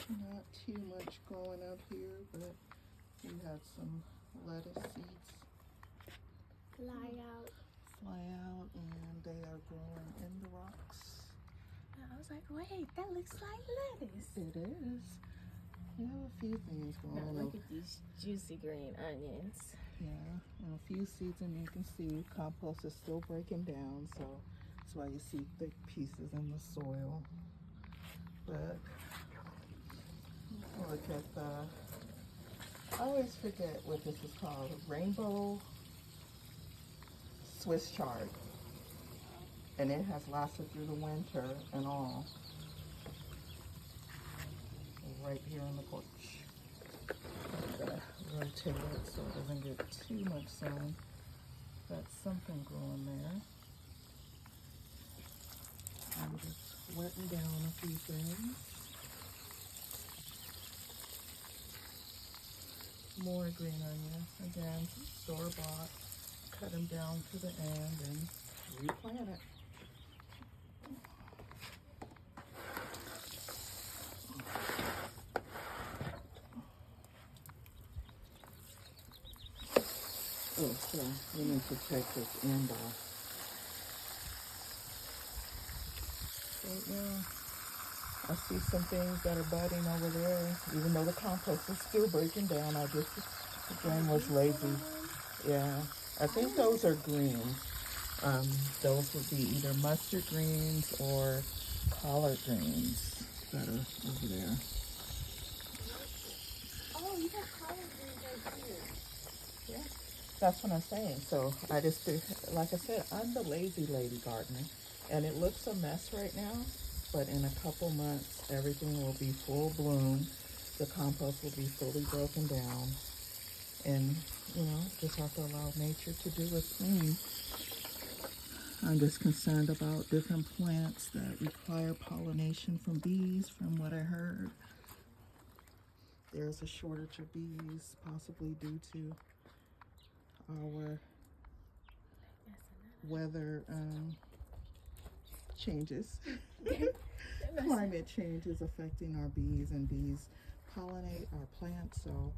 Not too much going up here, but we had some lettuce seeds fly out, and they are growing in the rocks. I was like, wait, that looks like lettuce. It is. We have a few things growing. Now look at these juicy green onions. Yeah, and a few seeds, and you can see compost is still breaking down, so that's why you see thick pieces in the soil. But look at the, I always forget what this is called, rainbow Swiss chard. And it has lasted through the winter and all. Right here on the porch. Rotate it so it doesn't get too much sun. Got something growing there. I'm just wetting down a few things. More green onions. Again, store-bought. Cut them down to the end and replant it. Oh, so we need to take this end off. Right now, I see some things that are budding over there. Even though the compost is still breaking down, I just, again, was lazy. Yeah, I think those are greens. Those would be either mustard greens or collard greens that are over there. Oh, you got collard greens right here. Yeah. That's what I'm saying. So I just, like I said, I'm the lazy lady gardener, and it looks a mess right now, but in a couple months, everything will be full bloom. The compost will be fully broken down, and, you know, just have to allow nature to do its thing. I'm just concerned about different plants that require pollination from bees, from what I heard. There's a shortage of bees, possibly due to our weather changes. Climate change is affecting our bees, and bees pollinate our plants. So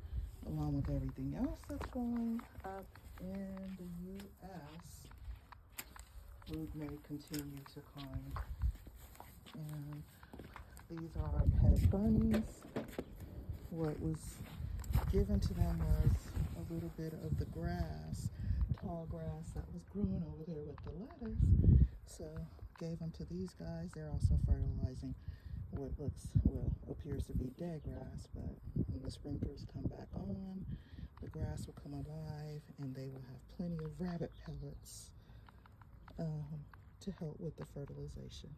along with everything else that's going up in the U.S., food may continue to climb. And these are our pet bunnies. What was given to them was a little bit of the grass, tall grass that was growing over there with the lettuce. So gave them to these guys. They're also fertilizing what looks, well, appears to be dead grass, but when the sprinklers come back on, the grass will come alive, and they will have plenty of rabbit pellets to help with the fertilization.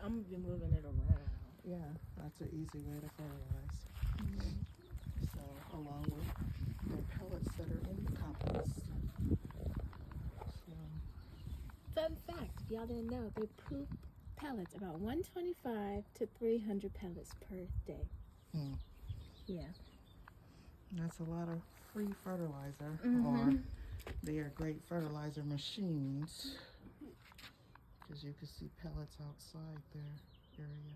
I'm gonna be moving it around. Yeah, that's an easy way to fertilize. So, along with the pellets that are in the compost. So, Fun fact, if y'all didn't know, they poop pellets about 125 to 300 pellets per day. Yeah. that's a lot of free fertilizer, or they are great fertilizer machines, because you can see pellets outside their area.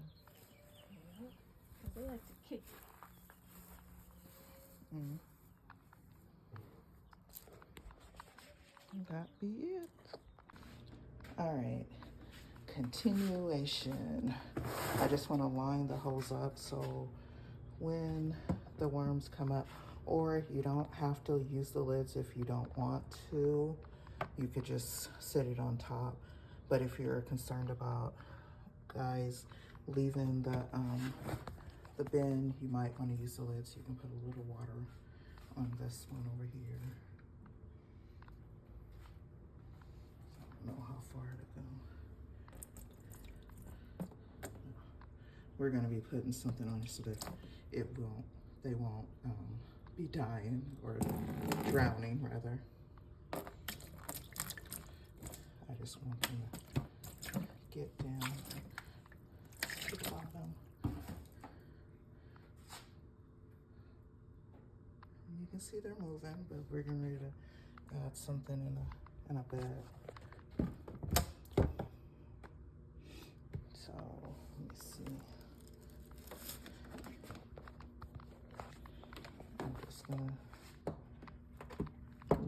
They like to kick it. That be it. All right, continuation. I just want to line the hose up so when the worms come up, or you don't have to use the lids if you don't want to. You could just sit it on top. But if you're concerned about guys leaving the bin, you might want to use the lid, so you can put a little water on this one over here. I don't know how far to go. We're going to be putting something on it so that they won't be dying, or drowning rather. I just want them to get down to the bottom. You can see they're moving, but we're getting ready to add something in a bed. So let me see.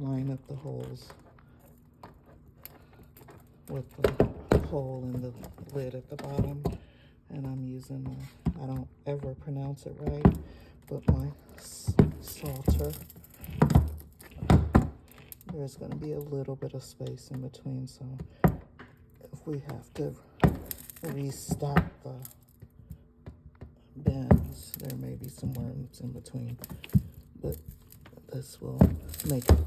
line up the holes with the hole in the lid at the bottom. And I'm using, I don't ever pronounce it right, but my salter. There's going to be a little bit of space in between, so if we have to restock the bins, there may be some worms in between, but this will make it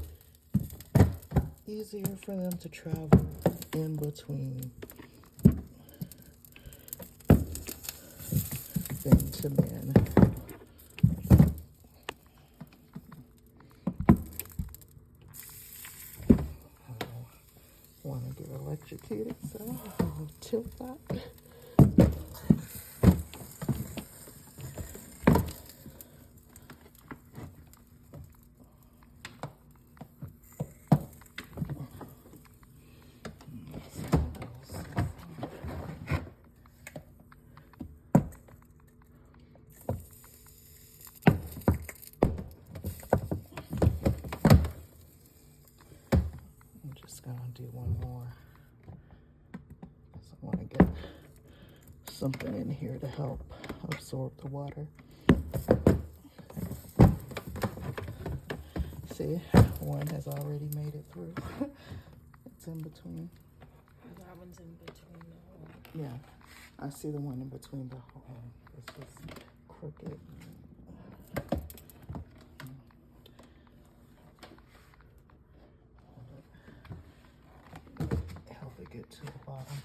easier for them to travel in between bin to bin. Want to get electrocuted, so I'll tilt that. I'm just gonna do one more. I want to get something in here to help absorb the water. See, one has already made it through. It's in between. That one's in between the hole. Yeah, I see the one in between the hole. It's just crooked. Help it get to the bottom.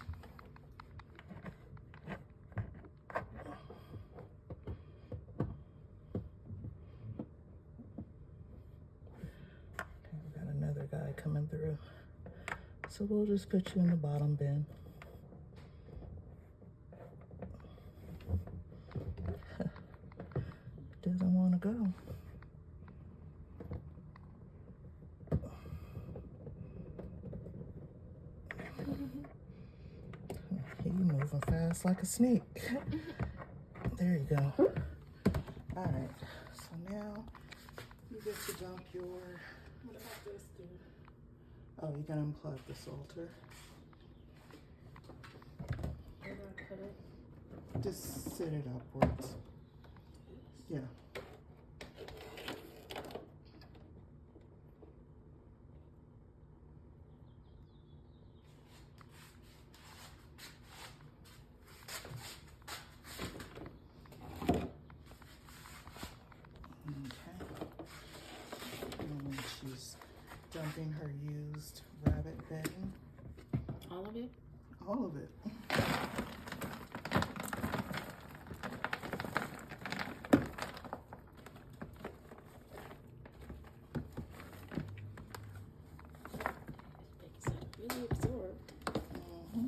Another guy coming through, so we'll just put you in the bottom bin. Doesn't want to go. You moving fast like a snake. There you go. All right, so now you get to dump your. What about this, dude? Oh, you can unplug the salter. Where do I put it? Just sit it upwards. Yeah. She's dumping her used rabbit bedding. All of it? All of it. It's really absorbed. Mm-hmm.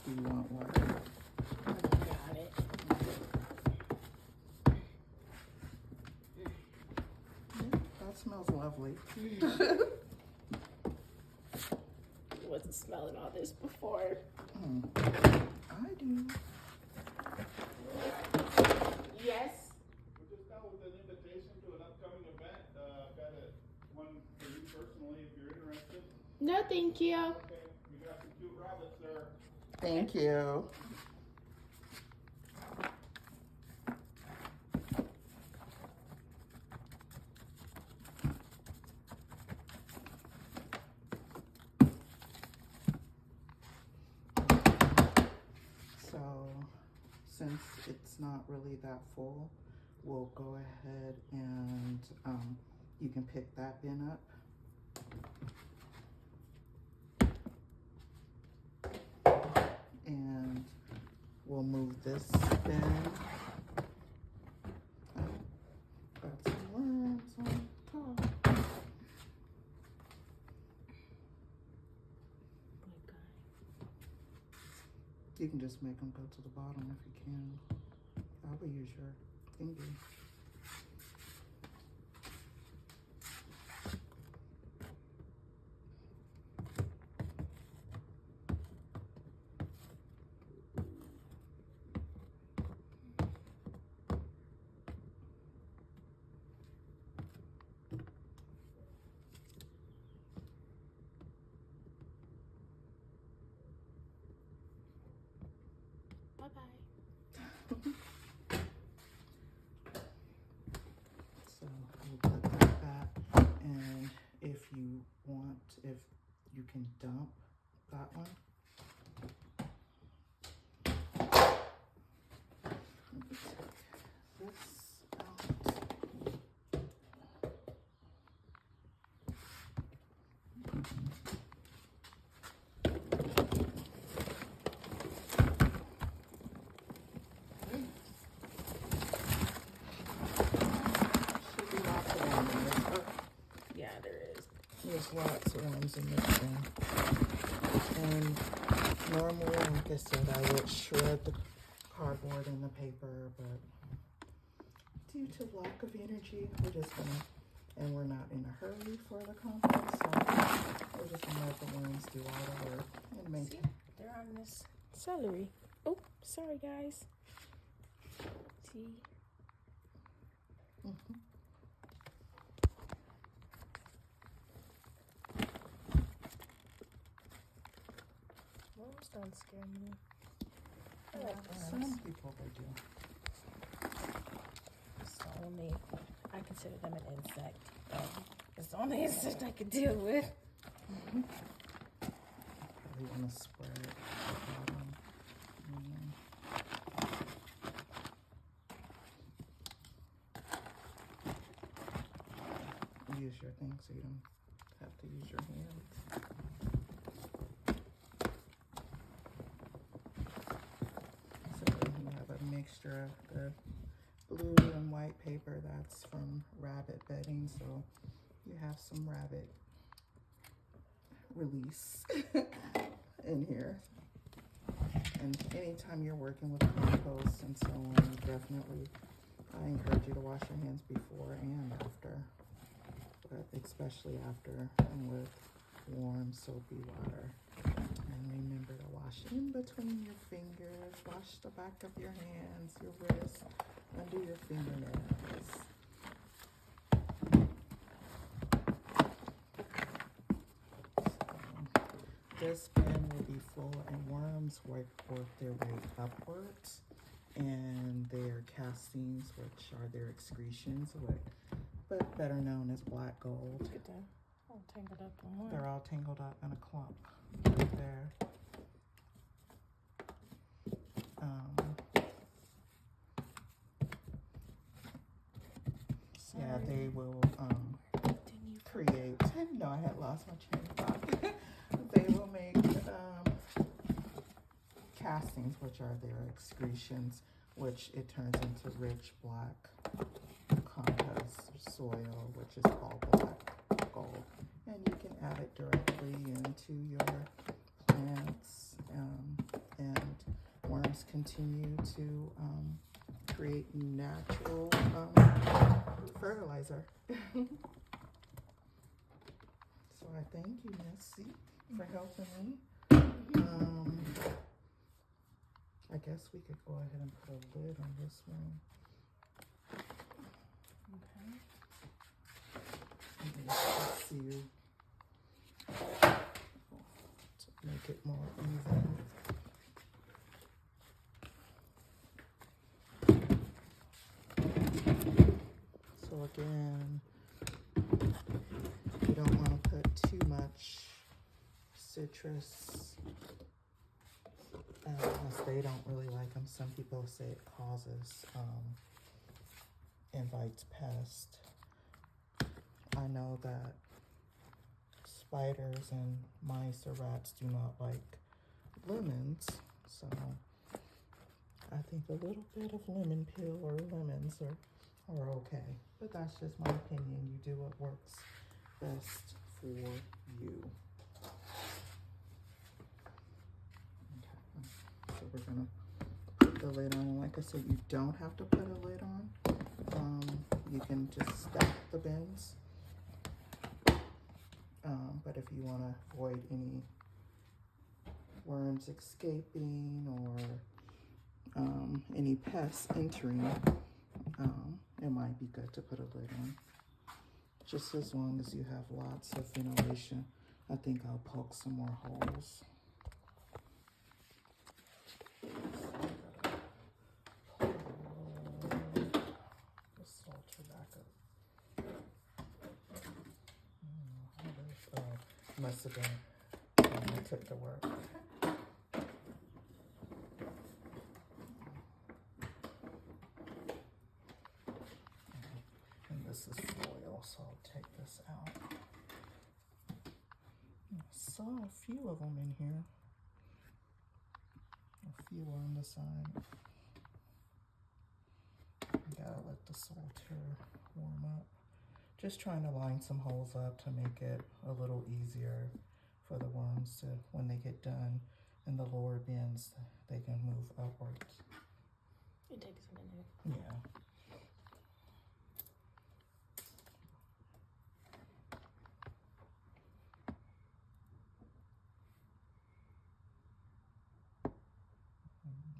Do you want water? I got it. That smells lovely. Wasn't smelling all this before. I do. Yes. We're just out with an invitation to an upcoming event. Got one for you personally if you're interested. No, thank you. Okay, we got some cute rabbits there. Thank you. So, since it's not really that full, we'll go ahead and you can pick that bin up. And we'll move this bin. Got some worms on top. You can just make them go to the bottom if you can. I will use your finger. can dump that one. Let me take this out. Should be lots of worms in this. Oh, Yeah, there is. there's lots of worms in this thing. And normally, like I said, I would shred the cardboard and the paper, but due to lack of energy, we're just gonna, and we're not in a hurry for the compost, so we're just gonna let the worms do all the work and make See, they're on this celery. Oh, sorry guys. See. Worms don't scare me. I like worms. Some people they do. It's the only, I consider them an insect. It's the only insect I could deal with. Probably want to spread it at the bottom. Use your thing so you don't have to use your hands. So then you have a mixture of the blue and white paper that's from rabbit bedding, so you have some rabbit release in here. And anytime you're working with compost and so on, definitely I encourage you to wash your hands before and after, but especially after, and with warm soapy water. And remember to wash in between your fingers, wash the back of your hands, your wrists, under your fingernails. This bin will be full, and worms work their way upwards, and their castings, which are their excretions, but better known as black gold. Look at that. All tangled up in one. They're all tangled up in a clump right there. Yeah, they will create. No, I had lost my train of thought. They will make castings, which are their excretions, which it turns into rich black compost soil, which is called black gold. And you can add it directly into your plants, and worms continue to create natural fertilizer. So I thank you, Missy, for helping me. I guess we could go ahead and put a lid on this one. Okay. And seal to make it more even. So again, you don't want to put too much citrus, unless they don't really like them. Some people say it causes, invites pests. I know that spiders and mice or rats do not like lemons, so I think a little bit of lemon peel or lemons are okay. But that's just my opinion. You do what works best for you. Okay, so we're gonna put the lid on. Like I said, you don't have to put a lid on. You can just stack the bins. But if you want to avoid any worms escaping or any pests entering, it might be good to put a lid on. Just as long as you have lots of ventilation. I think I'll poke some more holes. The salter back up. Must have been took the work. And this is foil, so I'll take this out. I saw a few of them in here. A few on the side. Gotta let the salter warm up. Just trying to line some holes up to make it a little easier for the worms to, when they get done in the lower bins, they can move upwards. It takes a minute. Yeah.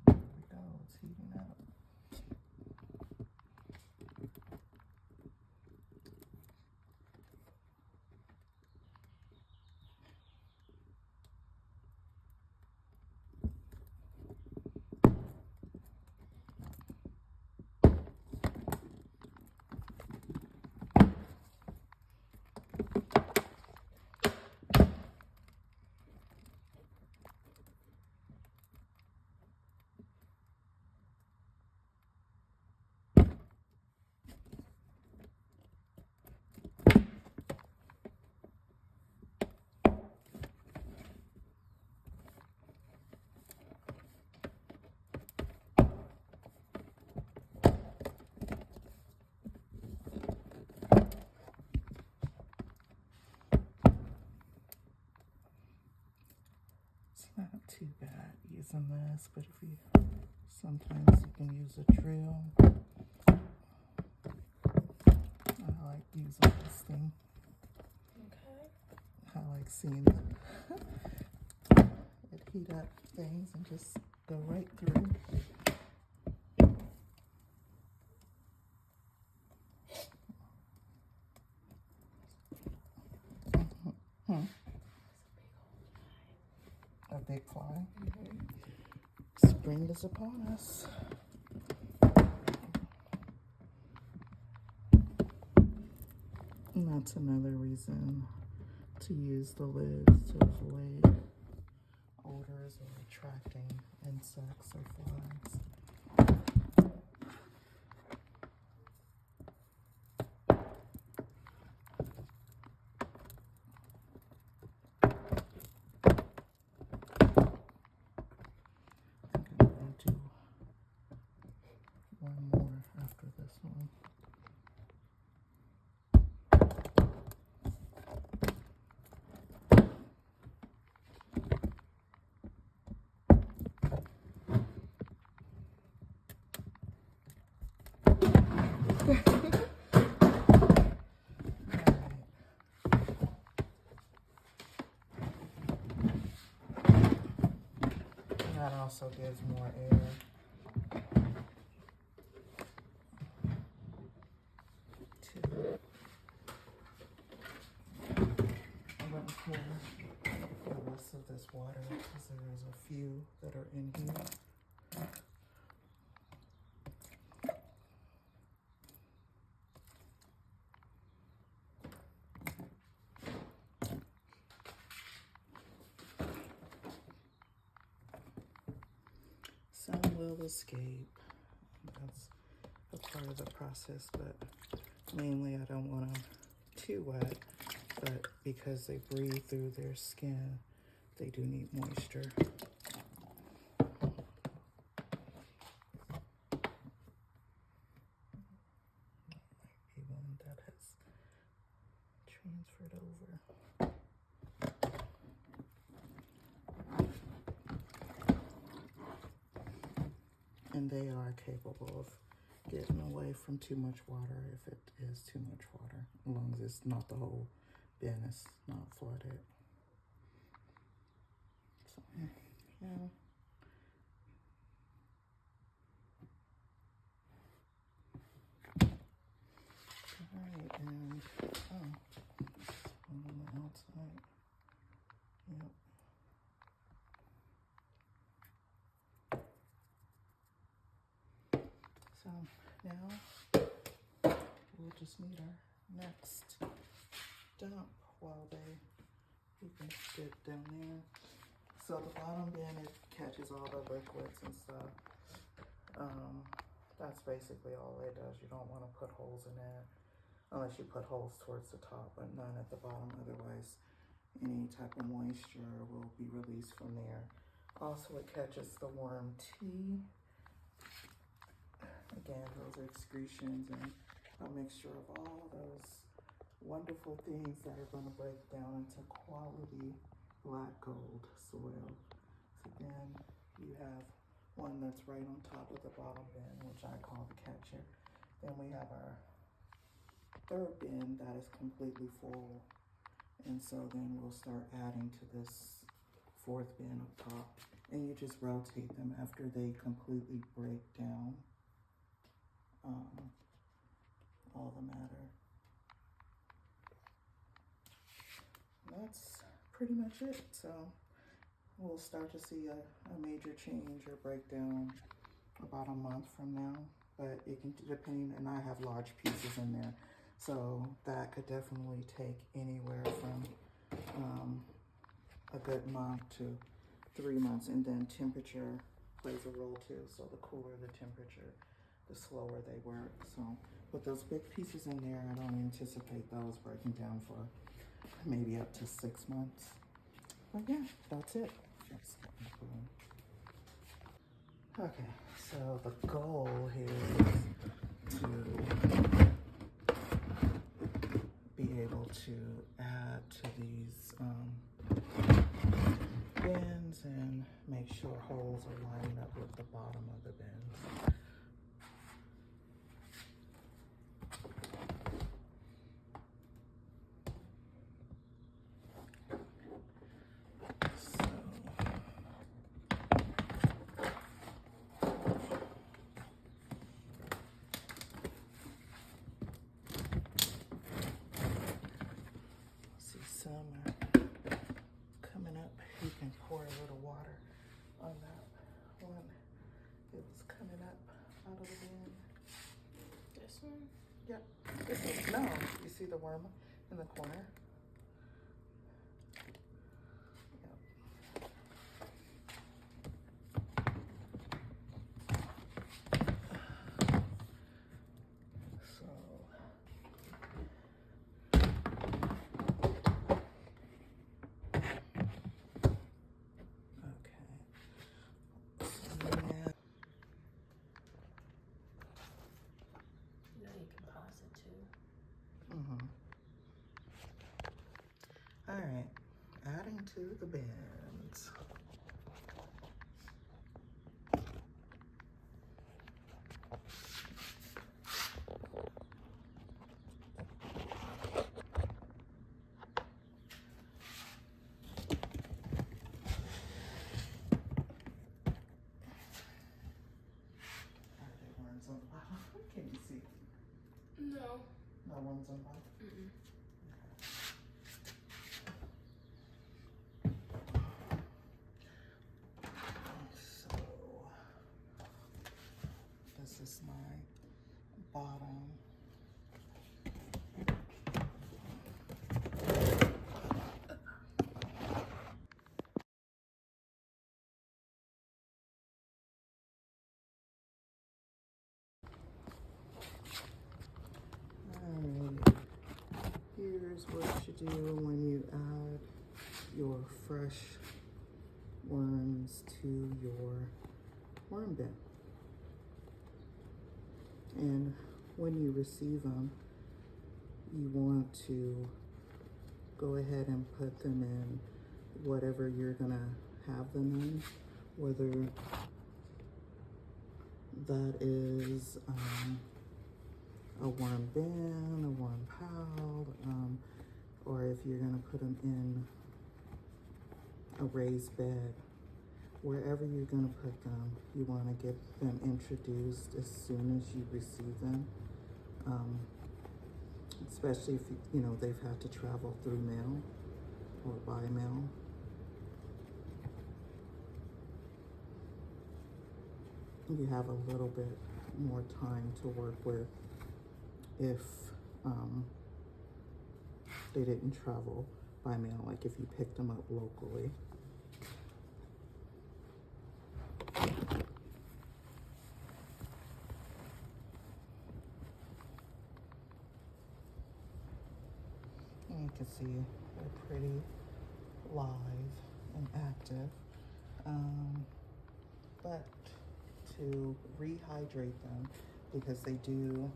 There we go, it's heating up. Not too bad using this, but if you sometimes you can use a drill. I like using this thing. Okay. I like seeing it heat up things and just go right through. A big fly. Spring is upon us. And that's another reason to use the lids to avoid odors or attracting insects or flies. Do one more after this one. That also gives more air. I'm going to pour the rest of this water because there is a few that are in here. Some will escape. That's a part of the process, but mainly I don't want them too wet. But because they breathe through their skin, they do need moisture. Might be one that has transferred over. And they are capable of getting away from too much water if it is too much water, as long as it's not the whole bin is not flooded. So, yeah. Alright, and one on the outside. Yep. So now we'll just need our next dump while you can get down there. So the bottom bin, it catches all the liquids and stuff. That's basically all it does. You don't want to put holes in it unless you put holes towards the top, but none at the bottom. Otherwise, any type of moisture will be released from there. Also, it catches the worm tea. Again, those are excretions and a mixture of all those wonderful things that are going to break down into quality black gold soil. So then you have one that's right on top of the bottom bin, which I call the catcher. Then we have our third bin that is completely full. And so then we'll start adding to this fourth bin up top. And you just rotate them after they completely break down all the matter. And that's pretty much it. So we'll start to see a major change or breakdown about a month from now. But it can depend, and I have large pieces in there. So that could definitely take anywhere from a good month to 3 months. And then temperature plays a role too. So the cooler the temperature, the slower they work. So with those big pieces in there, I don't anticipate those breaking down for maybe up to 6 months. But yeah, that's it. Okay, so the goal here is to be able to add to these bins and make sure holes are lining up with the bottom of the bins. Some are coming up. You can pour a little water on that one. It was coming up out of the bin. This one? Yep. This is, no, you see the worm in the corner? All right, adding to the bins. Can you see? No. No one's on bottom? Mm-mm. So, this is my bottom. Here's what you do when you add your fresh worms to your worm bin. And when you receive them, you want to go ahead and put them in whatever you're gonna have them in, whether that is a worm bin, a worm pile, or if you're gonna put them in a raised bed. Wherever you're gonna put them, you wanna get them introduced as soon as you receive them. Especially if you know they've had to travel through mail or by mail. You have a little bit more time to work with if they didn't travel by mail, like if you picked them up locally. you can see they're pretty live and active. But to rehydrate them, because they do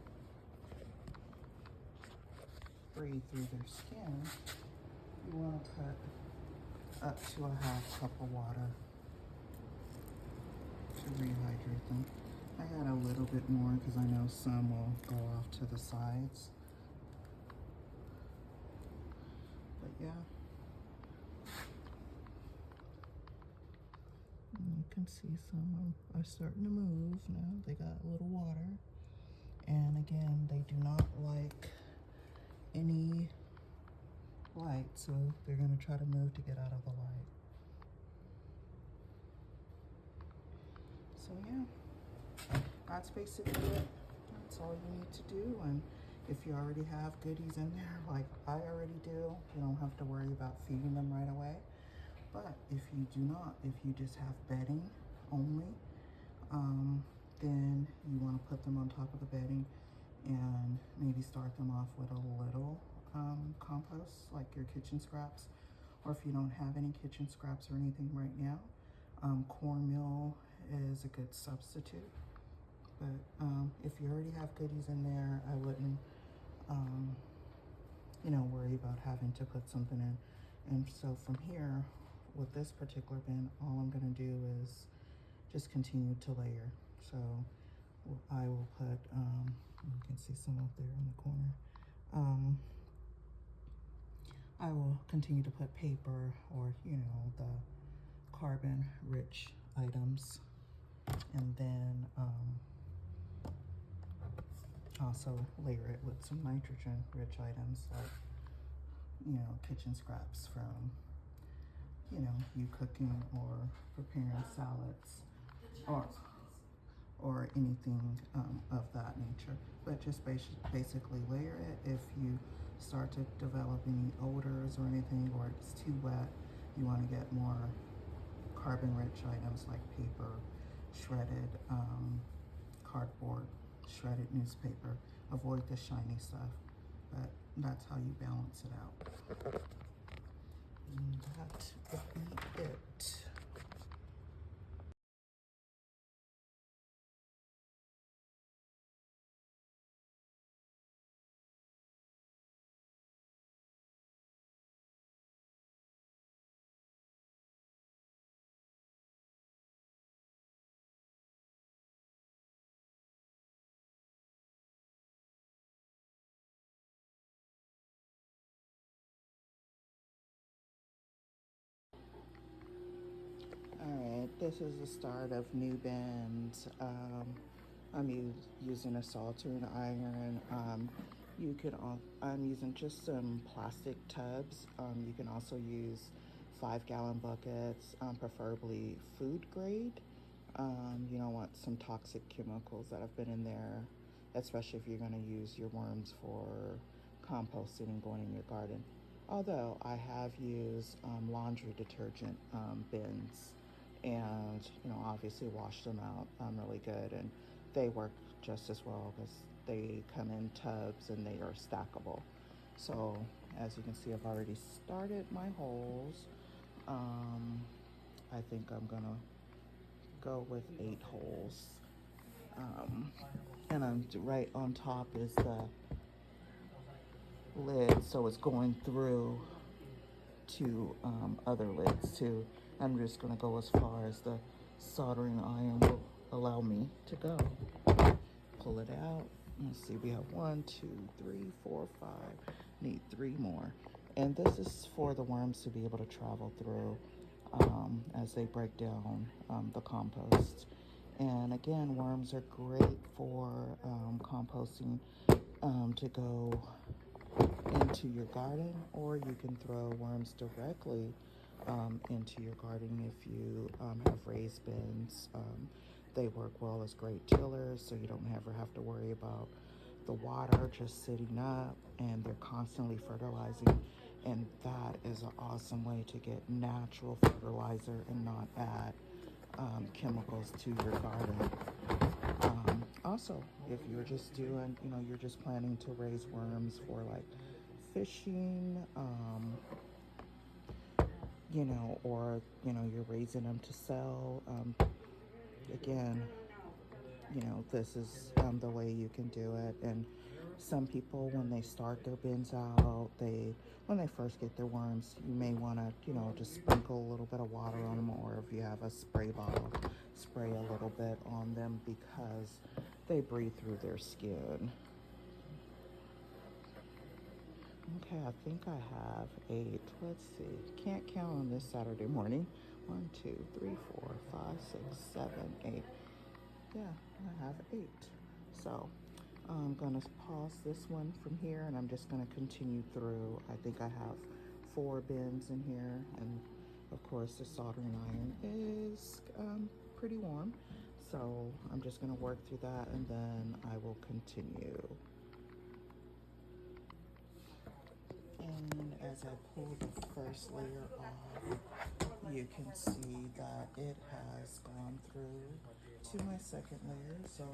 breathe through their skin, you want to put up to a half cup of water to rehydrate them. I had a little bit more because I know some will go off to the sides. But yeah. And you can see some are starting to move now. They got a little water. And again, they do not like any light, so they're going to try to move to get out of the light. So yeah, that's basically it. That's all you need to do. And if you already have goodies in there, like I already do, you don't have to worry about feeding them right away. But if you do not, if you just have bedding only, then you want to put them on top of the bedding and maybe start them off with a little compost, like your kitchen scraps. Or if you don't have any kitchen scraps or anything right now, cornmeal is a good substitute. But if you already have goodies in there, I wouldn't, worry about having to put something in. And so from here, with this particular bin, all I'm going to do is just continue to layer. So I will put, you can see some up there in the corner. I will continue to put paper or, the carbon rich items. And then also layer it with some nitrogen rich items like, kitchen scraps from, you cooking or preparing salads or anything of that nature. But just basically layer it. If you start to develop any odors or anything, or it's too wet, you want to get more carbon rich items like paper, shredded cardboard, shredded newspaper. Avoid the shiny stuff, but that's how you balance it out. And that would be it. Alright, this is the start of new bins. I'm using a saltering iron. I'm using just some plastic tubs. You can also use 5-gallon buckets, preferably food grade. You don't want some toxic chemicals that have been in there, especially if you're going to use your worms for composting and going in your garden. Although I have used laundry detergent bins, and obviously washed them out really good, and they work just as well because they come in tubs and they are stackable. So as you can see, I've already started my holes. I think I'm gonna go with 8 holes, and I'm right on top is the lid, so it's going through to other lids too. I'm just going to go as far as the soldering iron will allow me to go. Pull it out. Let's see, we have 1, 2, 3, 4, 5. Need 3 more. And this is for the worms to be able to travel through as they break down the compost. And again, worms are great for composting to go into your garden, or you can throw worms directly into your garden if you have raised bins. They work well as great tillers, so you don't ever have to worry about the water just sitting up, and they're constantly fertilizing, and that is an awesome way to get natural fertilizer and not add chemicals to your garden. Also, if you're just doing, you're just planning to raise worms for like fishing, you know, or, you know, you're raising them to sell. Again, you know, this is the way you can do it. And some people, when they start their bins out, when they first get their worms, you may want to, you know, just sprinkle a little bit of water on them, or if you have a spray bottle, spray a little bit on them, because they breathe through their skin. Okay, I think I have 8. Let's see. Can't count on this Saturday morning. 1, 2, 3, 4, 5, 6, 7, 8. Yeah, I have 8. So I'm gonna pause this one from here, and I'm just gonna continue through. I think I have 4 bins in here, and of course the soldering iron is pretty warm. So I'm just gonna work through that, and then I will continue. And as I pull the first layer off, you can see that it has gone through to my second layer, so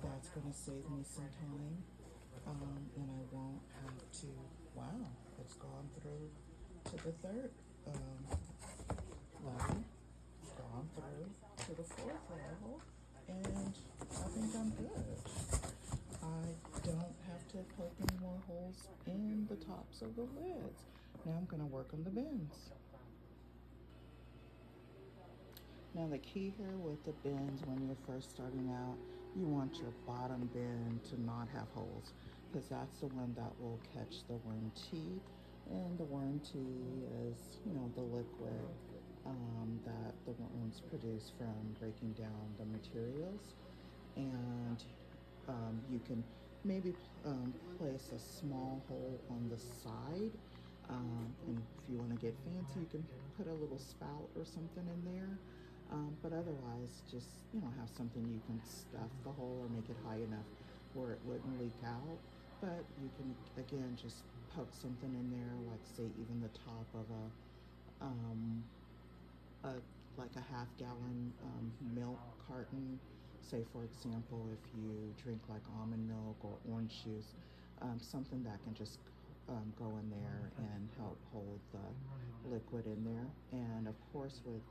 that's going to save me some time, and I won't have to, wow, it's gone through to the third level, it's gone through to the 4th level, and I think I'm good. I don't have to poke any more holes in the tops of the lids. Now I'm going to work on the bins. Now the key here with the bins, when you're first starting out, you want your bottom bin to not have holes, because that's the one that will catch the worm tea. And the worm tea is, you know, the liquid that the worms produce from breaking down the materials. And you can maybe place a small hole on the side, and if you want to get fancy, you can put a little spout or something in there, but otherwise just, you know, have something you can stuff the hole or make it high enough where it wouldn't leak out. But you can, again, just poke something in there, like say even the top of a like a half-gallon milk carton. Say, for example, if you drink like almond milk or orange juice, something that can just go in there and help hold the liquid in there. And of course, with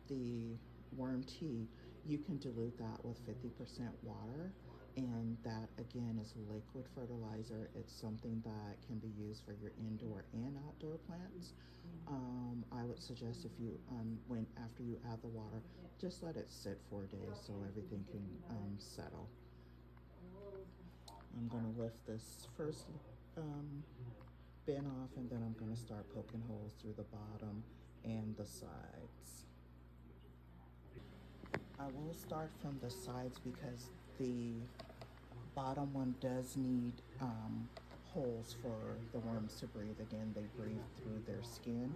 the worm tea, you can dilute that with 50% water, and that again is liquid fertilizer. It's something that can be used for your indoor and outdoor plants. I would suggest, if you after you add the water, just let it sit for a day so everything can settle. I'm going to lift this first bin off, and then I'm going to start poking holes through the bottom and the sides. I will start from the sides because the bottom one does need holes for the worms to breathe. Again, they breathe through their skin,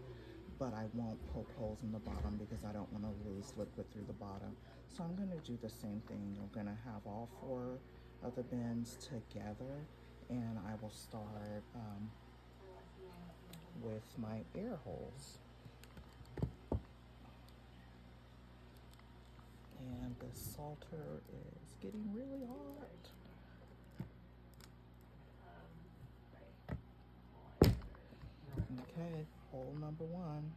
but I won't poke holes in the bottom because I don't want to lose liquid through the bottom. So I'm going to do the same thing. I'm going to have all 4 of the bins together, and I will start with my air holes. And the salter is getting really hot. Okay, hole number 1.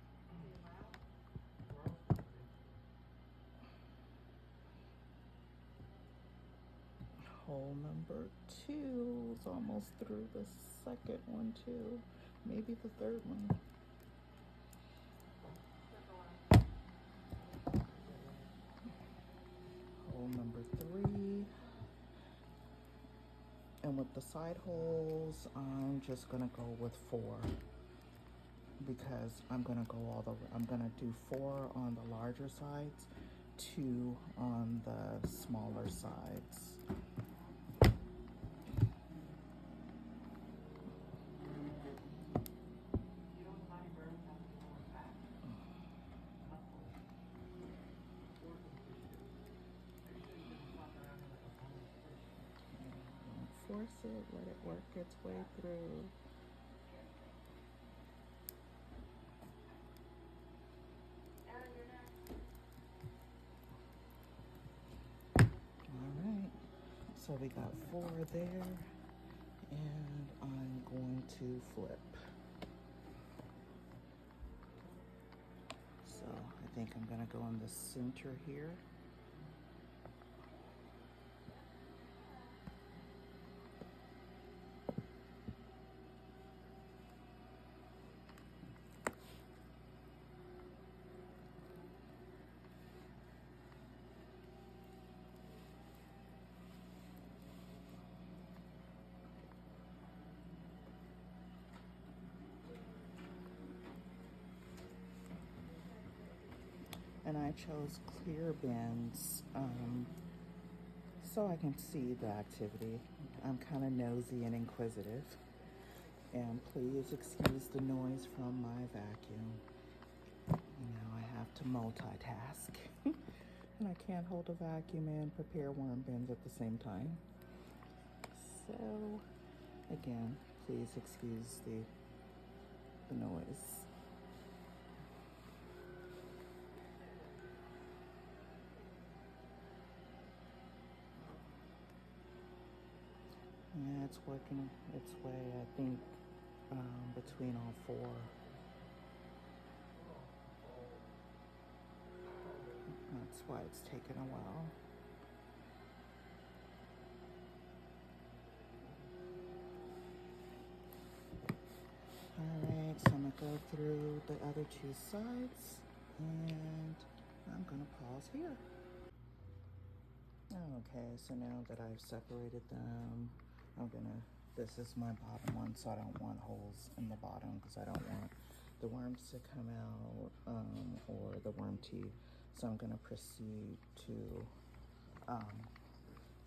Hole number 2 is almost through. The second one too, maybe the third one. Hole number 3. And with the side holes, I'm just gonna go with 4, because I'm gonna do 4 on the larger sides, 2 on the smaller sides. Force it, let it work its way through. All right, so we got 4 there, and I'm going flip. So I think I'm gonna go in the center here. And I chose clear bins so I can see the activity. I'm kind of nosy and inquisitive. And please excuse the noise from my vacuum. You know, I have to multitask. And I can't hold a vacuum and prepare worm bins at the same time. So, again, please excuse the noise. Yeah, it's working its way, I think, between all four. That's why it's taken a while. Alright, so I'm going to go through the other two sides, and I'm going to pause here. Okay, so now that I've separated them, this is my bottom one, so I don't want holes in the bottom because I don't want the worms to come out or the worm teeth. So I'm going to proceed to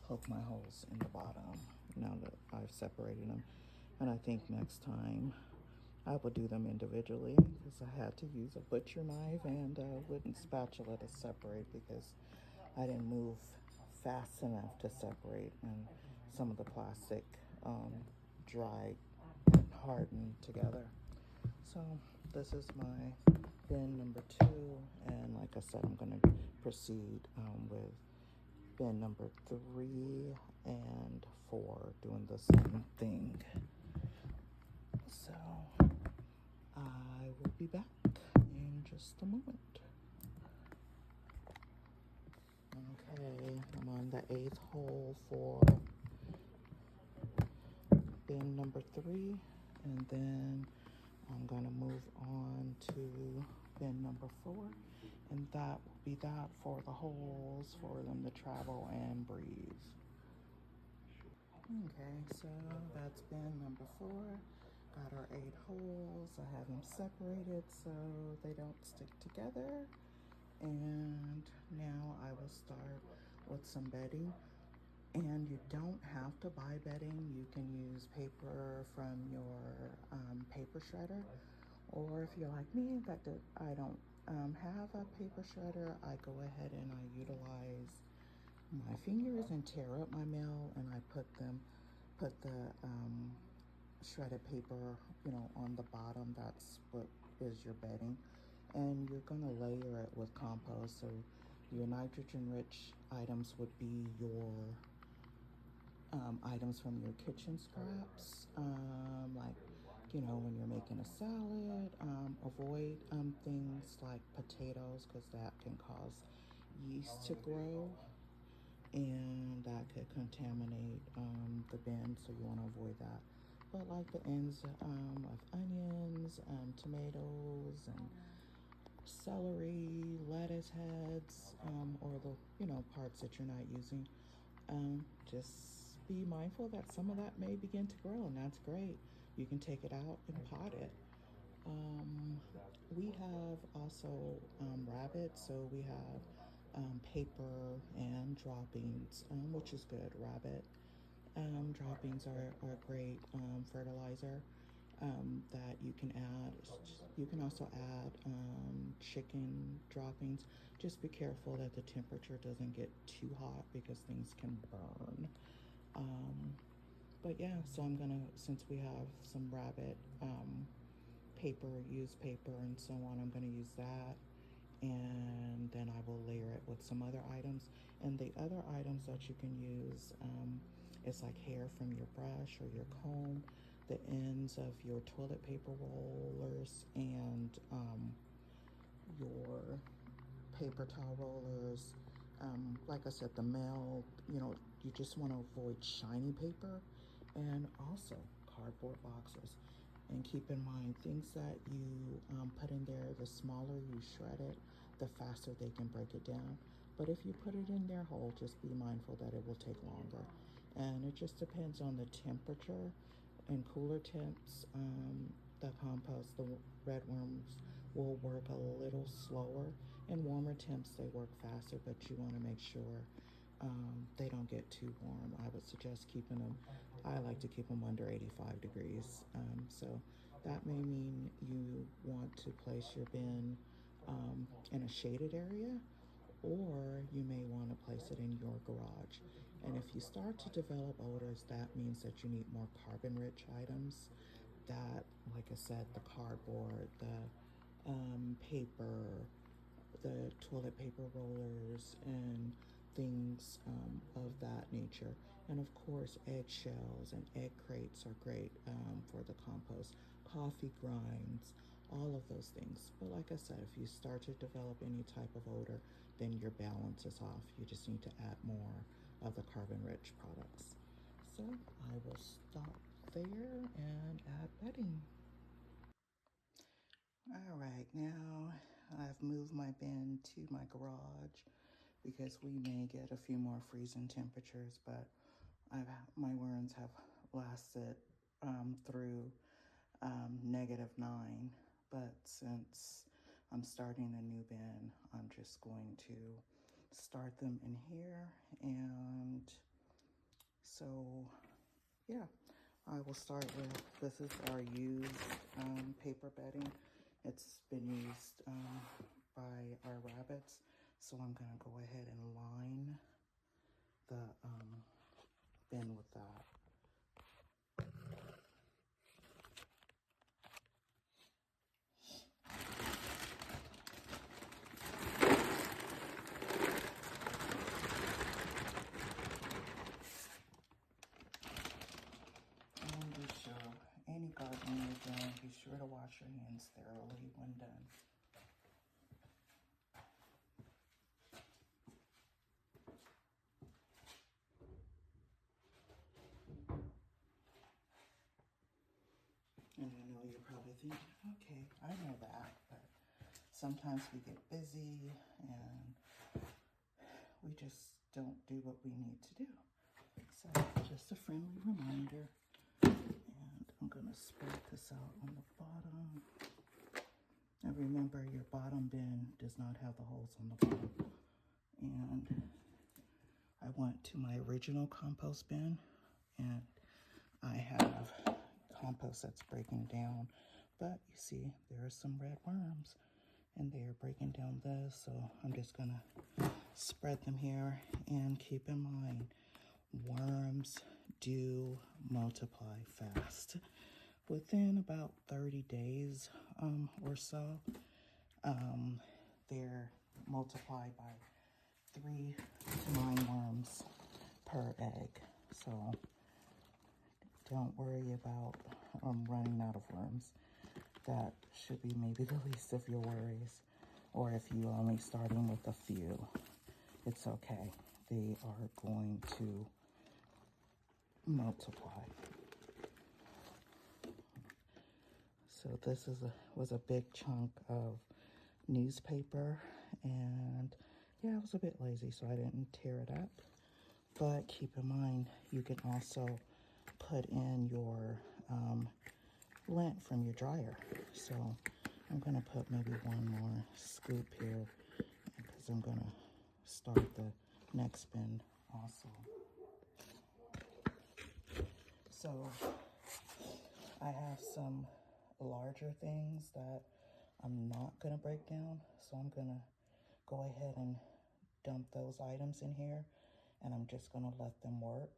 poke my holes in the bottom now that I've separated them. And I think next time I will do them individually because I had to use a butcher knife and a wooden spatula to separate because I didn't move fast enough to separate, and some of the plastic dried and hardened together. So this is my bin number 2, and like I said, I'm going to proceed with bin number 3 and 4, doing the same thing. So I will be back in just a moment. Okay, I'm on the 8th hole for bin number 3, and then I'm gonna move on to bin number 4, and that will be that for the holes for them to travel and breathe. Okay, so that's bin number 4. Got our 8 holes. I have them separated so they don't stick together. And now I will start with some bedding. And you don't have to buy bedding. You can use paper from your paper shredder. Or if you're like me, I don't have a paper shredder, I go ahead and I utilize my fingers and tear up my mail, and I put the shredded paper, on the bottom. That's what is your bedding. And you're gonna layer it with compost. So your nitrogen-rich items would be your items from your kitchen scraps, like, when you're making a salad. Avoid things like potatoes because that can cause yeast to grow, and that could contaminate the bin, so you want to avoid that. But like the ends of onions, tomatoes, and celery, lettuce heads, or the parts that you're not using, just be mindful that some of that may begin to grow, and that's great. You can take it out and pot it. We have also rabbits, so we have paper and droppings, which is good. Rabbit droppings are great fertilizer that you can add. You can also add chicken droppings. Just be careful that the temperature doesn't get too hot because things can burn. But yeah, so since we have some rabbit paper, used paper, and so on, I'm gonna use that. And then I will layer it with some other items. And the other items that you can use is like hair from your brush or your comb. the ends of your toilet paper rollers and your paper towel rollers. Like I said, the mail, you just want to avoid shiny paper, and also cardboard boxes. And keep in mind, things that you put in there, the smaller you shred it, the faster they can break it down. But if you put it in there whole, just be mindful that it will take longer. And it just depends on the temperature. In cooler temps, the compost, the red worms will work a little slower. In warmer temps, they work faster, but you want to make sure they don't get too warm. I would suggest keeping them, I like to keep them under 85 degrees. So that may mean you want to place your bin in a shaded area, or you may want to place it in your garage. And if you start to develop odors, that means that you need more carbon-rich items. That, like I said, the cardboard, the paper, the toilet paper rollers, and things of that nature. And of course, eggshells and egg crates are great for the compost. Coffee grinds, all of those things. But like I said, if you start to develop any type of odor, then your balance is off. You just need to add more of the carbon-rich products. So I will stop there and add bedding. All right, now I've moved my bin to my garage because we may get a few more freezing temperatures, but my worms have lasted through -9. But since I'm starting a new bin, I'm just going to start them in here. And so, yeah, I will start with, this is our used paper bedding. It's been used by our rabbits. So I'm gonna go ahead and line the bin with that. And be sure, any gardening you're doing, be sure to wash your hands thoroughly when done. And I know you're probably thinking, okay, I know that, but sometimes we get busy and we just don't do what we need to do. So just a friendly reminder. And I'm gonna spread this out on the bottom. And remember, your bottom bin does not have the holes on the bottom. And I went to my original compost bin, and I have compost that's breaking down, but you see there are some red worms and they are breaking down this, so I'm just gonna spread them here. And keep in mind, worms do multiply fast. Within about 30 days or so, they're multiplied by 3 to 9 worms per egg. So don't worry about running out of worms. That should be maybe the least of your worries. Or if you're only starting with a few, it's okay. They are going to multiply. So this was a big chunk of newspaper, and yeah, I was a bit lazy, so I didn't tear it up. But keep in mind, you can also put in your lint from your dryer. So I'm gonna put maybe one more scoop here because I'm gonna start the next bin also. So I have some larger things that I'm not gonna break down. So I'm gonna go ahead and dump those items in here, and I'm just gonna let them work.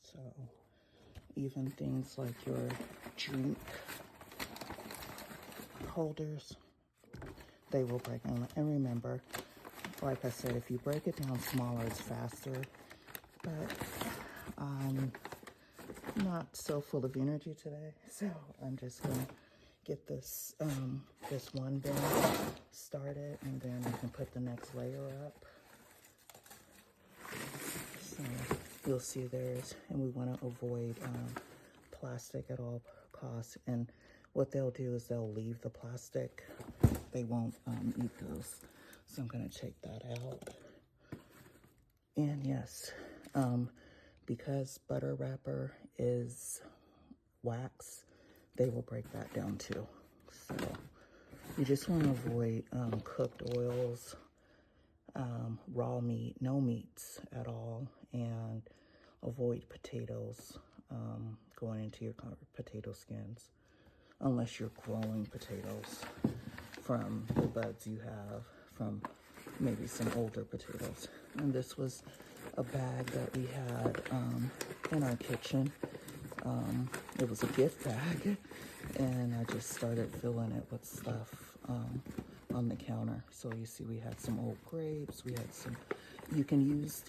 So even things like your drink holders, they will break down. And remember, like I said, if you break it down smaller, it's faster. But I'm not so full of energy today, so I'm just gonna get this this one bin started, and then we can put the next layer up. So you'll see there's, and we want to avoid plastic at all costs. And what they'll do is they'll leave the plastic. They won't eat those. So I'm gonna take that out. And yes, because butter wrapper is wax, they will break that down too. So you just want to avoid cooked oils, raw meat, no meats at all, and avoid potatoes going into your potato skins, unless you're growing potatoes from the buds you have from maybe some older potatoes. And this was a bag that we had in our kitchen. It was a gift bag, and I just started filling it with stuff on the counter. So you see we had some old grapes, we had some, you can use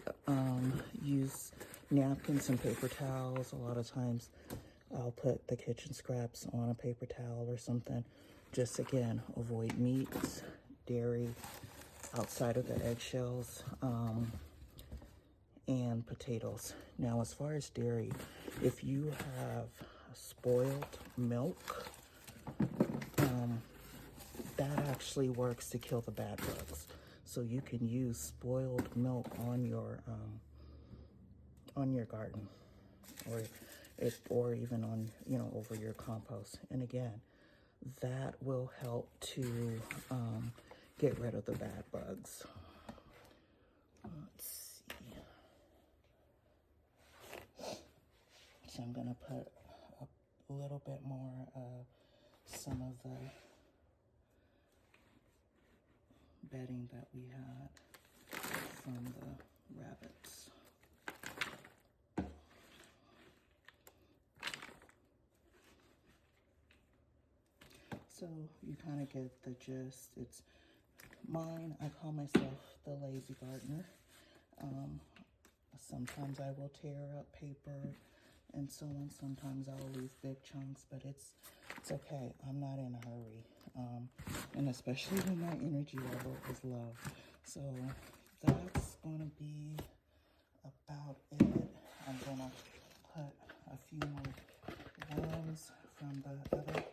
napkins and paper towels. A lot of times I'll put the kitchen scraps on a paper towel or something. Just again, avoid meats, dairy, outside of the eggshells, and potatoes. Now, as far as dairy, if you have spoiled milk, that actually works to kill the bad bugs. So you can use spoiled milk on your garden, or even on, you know, over your compost. And again, that will help to get rid of the bad bugs. Let's see. So I'm gonna put a little bit more of some of the bedding that we had from the rabbits. So you kind of get the gist. It's mine. I call myself the lazy gardener. Sometimes I will tear up paper and so on. Sometimes I'll leave big chunks, but it's okay. I'm not in a hurry. And especially when my energy level is low. So that's gonna be about it. I'm gonna put a few more worms from the other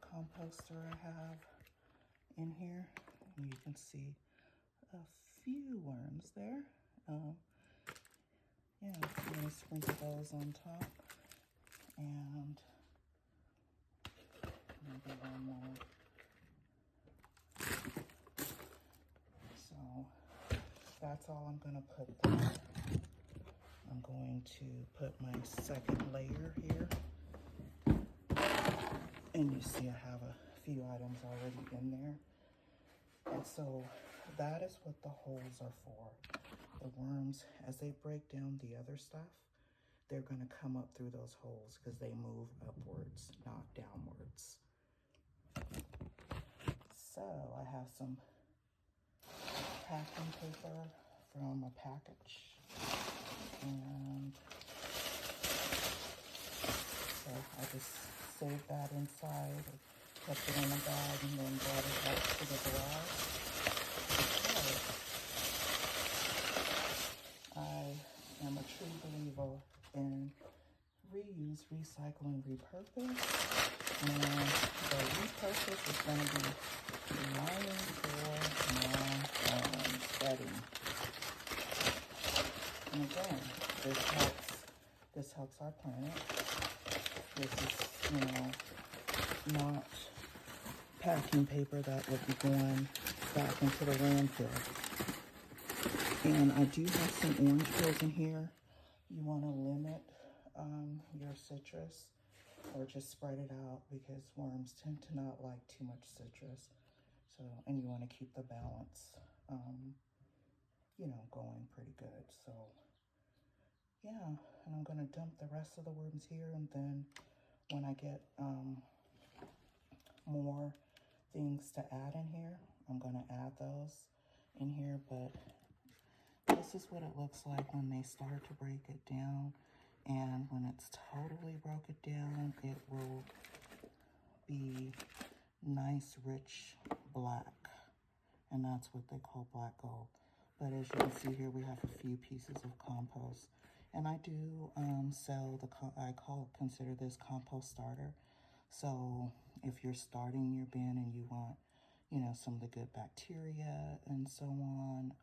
composter I have in here. And you can see a few worms there. Yeah, I'm gonna sprinkle those on top, and maybe one more. So that's all I'm gonna put there. I'm going to put my second layer here, and you see I have a few items already in there. And so that is what the holes are for. The worms, as they break down the other stuff, they're going to come up through those holes because they move upwards, not downwards. So I have some packing paper from a package, and so I just saved that inside, kept it in a bag, and then brought it out to the garage. I am a true believer in reuse, recycle, and repurpose. And the repurpose is going to be lining for my bedding. And again, this helps our planet. This is, you know, not packing paper that would be going back into the landfill. And I do have some orange peels in here. You want to limit your citrus, or just spread it out, because worms tend to not like too much citrus. So, and you want to keep the balance, you know, going pretty good. So, yeah, and I'm going to dump the rest of the worms here, and then when I get more things to add in here, I'm going to add those in here. But this this is what it looks like when they start to break it down. And when it's totally broken down, it will be nice, rich black. And that's what they call black gold. But as you can see here, we have a few pieces of compost. And I do sell consider this compost starter. So if you're starting your bin and you want, you know, some of the good bacteria and so on,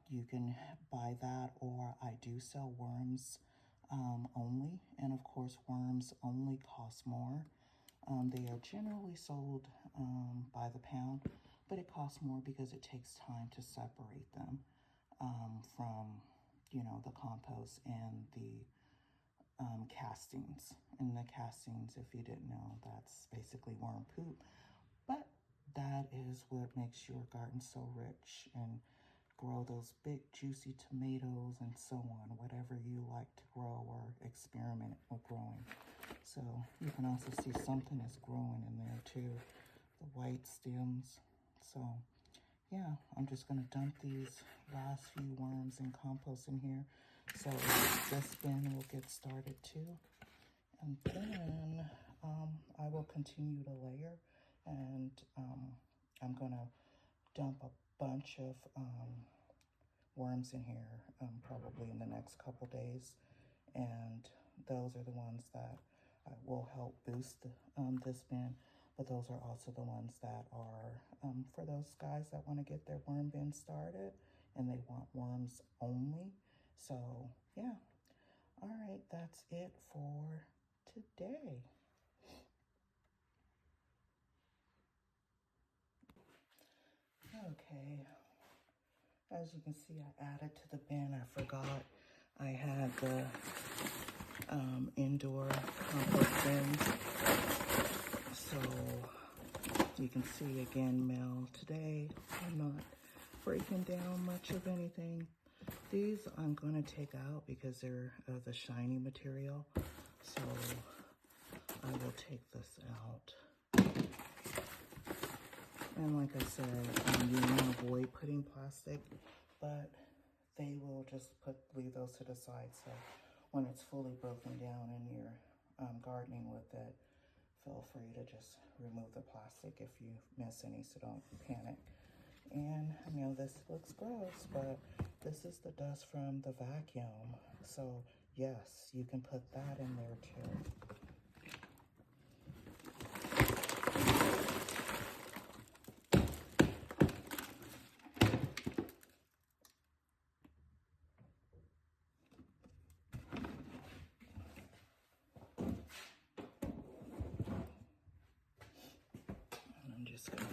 you can buy that, or I do sell worms only. And of course, worms only cost more. They are generally sold by the pound, but it costs more because it takes time to separate them from, you know, the compost and the castings. And the castings, if you didn't know, that's basically worm poop. But that is what makes your garden so rich and grow those big juicy tomatoes and so on, whatever you like to grow or experiment with growing. So you can also see something is growing in there too, the white stems. So yeah, I'm just gonna dump these last few worms and compost in here. So this bin will get started too. And then I will continue to layer, and I'm gonna dump a bunch of worms in here probably in the next couple days, and those are the ones that will help boost this bin. But those are also the ones that are for those guys that want to get their worm bin started and they want worms only. So yeah, all right, that's it for today. Okay, as you can see, I added to the bin. I forgot I had the indoor compost bins. So you can see again, Mel, today I'm not breaking down much of anything. These I'm going to take out because they're the shiny material. So I will take this out. And like I said, you want to avoid putting plastic, but they will just leave those to the side. So when it's fully broken down and you're gardening with it, feel free to just remove the plastic if you miss any, so don't panic. And I know this looks gross, but this is the dust from the vacuum. So yes, you can put that in there too. And I'm just gonna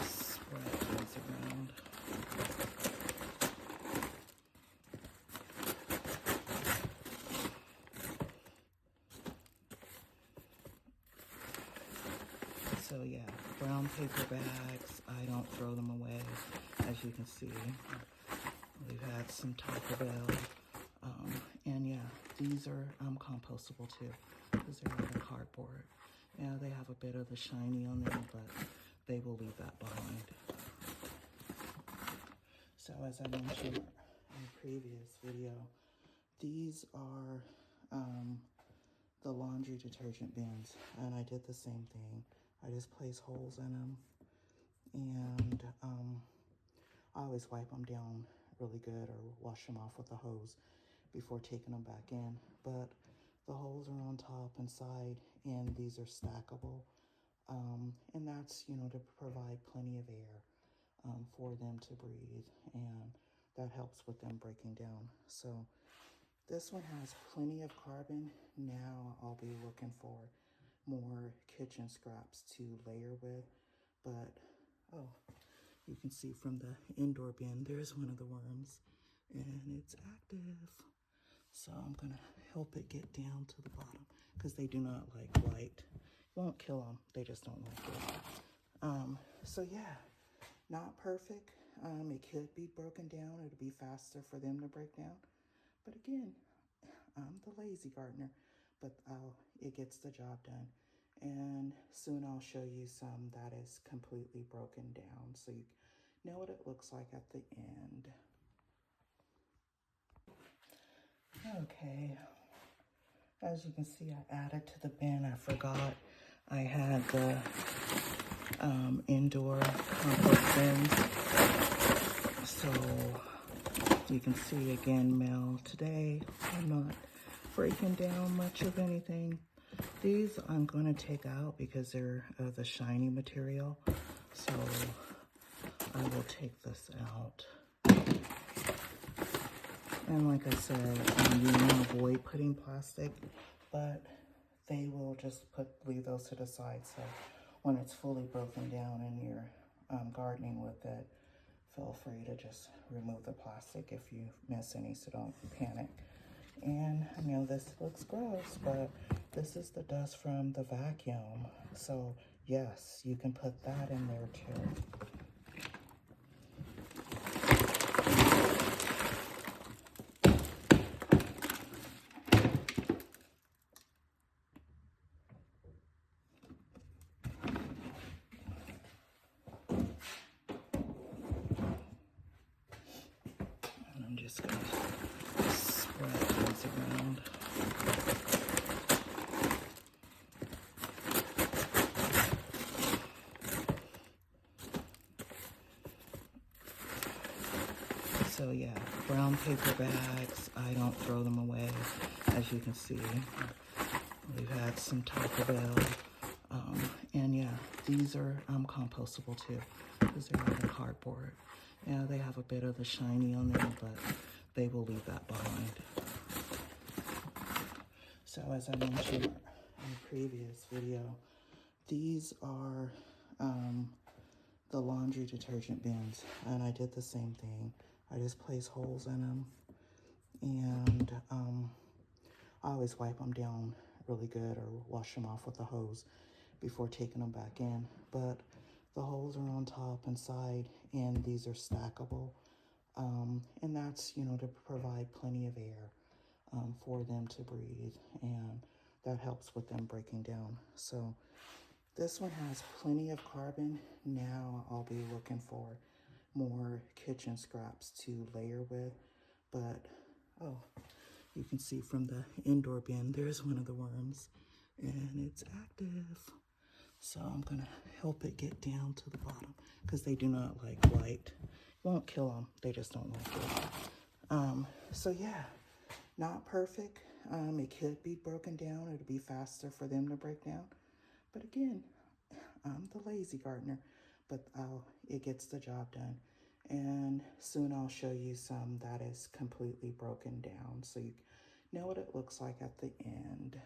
spread these around. So yeah, brown paper bags, I don't throw them away. As you can see, we've had some Taco Bell. And yeah, these are compostable too, because they're out of cardboard. Yeah, they have a bit of the shiny on them, but they will leave that behind. So as I mentioned in the previous video, these are the laundry detergent bins, and I did the same thing. I just place holes in them, and I always wipe them down really good or wash them off with a hose before taking them back in. But the holes are on top and side, and these are stackable, and that's, you know, to provide plenty of air for them to breathe, and that helps with them breaking down. So this one has plenty of carbon. Now I'll be looking for more kitchen scraps to layer with, but oh, you can see from the indoor bin, there's one of the worms, and it's active. So I'm gonna help it get down to the bottom, because they do not like light. Won't kill them, they just don't like it. So yeah, not perfect. It could be broken down. It'll be faster for them to break down. But again, I'm the lazy gardener, but it gets the job done. And soon I'll show you some that is completely broken down, so you know what it looks like at the end. Okay, as you can see, I added to the bin. I forgot I had the indoor compost bins. So you can see again, Mel, today I'm not breaking down much of anything. These I'm going to take out because they're the shiny material. So I will take this out. And like I said, you want to avoid putting plastic, but they will just leave those to the side. So when it's fully broken down and you're gardening with it, feel free to just remove the plastic if you miss any, so don't panic. And I know this looks gross, but this is the dust from the vacuum. So yes, you can put that in there too. I'm just going to spread these around. So yeah, brown paper bags, I don't throw them away. As you can see, we've had some Taco Bell. And yeah, these are compostable too, because they're out of cardboard. Yeah, they have a bit of the shiny on them, but they will leave that behind. So as I mentioned in the previous video, these are the laundry detergent bins, and I did the same thing. I just place holes in them, and I always wipe them down really good or wash them off with a hose before taking them back in. But the holes are on top and side, and these are stackable. And that's, you know, to provide plenty of air for them to breathe, and that helps with them breaking down. So this one has plenty of carbon. Now I'll be looking for more kitchen scraps to layer with, but oh, you can see from the indoor bin, there's one of the worms, and it's active. So I'm gonna help it get down to the bottom, because they do not like light. Won't kill them, they just don't like it. So yeah, not perfect. It could be broken down. It'd be faster for them to break down. But again, I'm the lazy gardener, but it gets the job done. And soon I'll show you some that is completely broken down, so you know what it looks like at the end.